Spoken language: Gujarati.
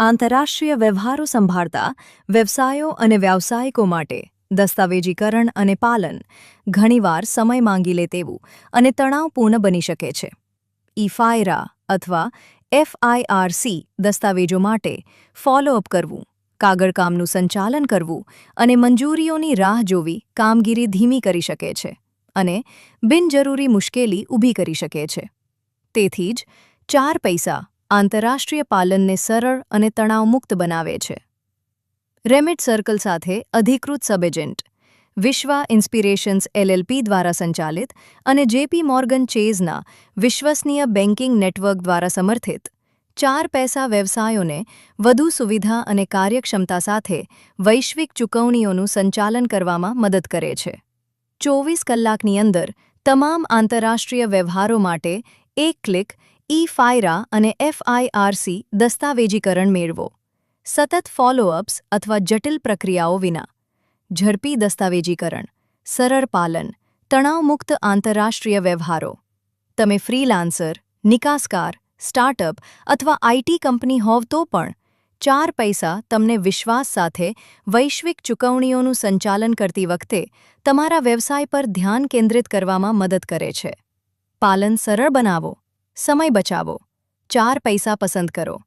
આંતરરાષ્ટ્રીય વ્યવહારો સંભાળતા વ્યવસાયો અને વ્યાવસાયિકો માટે દસ્તાવેજીકરણ અને પાલન ઘણીવાર સમય માંગી લે તેવું અને તણાવપૂર્ણ બની શકે છે. ઇફાયરા અથવા એફઆઈઆરસી દસ્તાવેજો માટે ફોલોઅપ કરવું, કાગળકામનું સંચાલન કરવું અને મંજૂરીઓની રાહ જોવી કામગીરી ધીમી કરી શકે છે અને બિનજરૂરી મુશ્કેલી ઊભી કરી શકે છે. તેથી જ 4 પૈસા આંતરરાષ્ટ્રીય પાલનને સરળ અને તણાવમુક્ત બનાવે છે. રેમિટ સર્કલ સાથે અધિકૃત સબ એજન્ટ, વિશ્વા ઇન્સ્પિરેશન્સ એલએલપી દ્વારા સંચાલિત અને જેપી મોર્ગન ચેઝના વિશ્વસનીય બેન્કિંગ નેટવર્ક દ્વારા સમર્થિત 4 પૈસા વ્યવસાયોને વધુ સુવિધા અને કાર્યક્ષમતા સાથે વૈશ્વિક ચૂકવણીઓનું સંચાલન કરવામાં મદદ કરે છે. 24 કલાકની અંદર તમામ આંતરરાષ્ટ્રીય વ્યવહારો માટે એક ક્લિક ઇફાયરા અને એફઆઈઆરસી દસ્તાવેજીકરણ મેળવો. સતત ફોલોઅપ્સ અથવા જટિલ પ્રક્રિયાઓ વિના. ઝડપી દસ્તાવેજીકરણ, સરળ પાલન, તણાવમુક્ત આંતરરાષ્ટ્રીય વ્યવહારો. તમે ફ્રીલાન્સર, નિકાસકાર, સ્ટાર્ટઅપ અથવા આઈટી કંપની હોવ તો પણ 4 પૈસા તમને વિશ્વાસ સાથે વૈશ્વિક ચૂકવણીઓનું સંચાલન કરતી વખતે તમારા વ્યવસાય પર ધ્યાન કેન્દ્રિત કરવામાં મદદ કરે છે. પાલન સરળ બનાવો, સમય બચાવો. 4 પૈસા પસંદ કરો.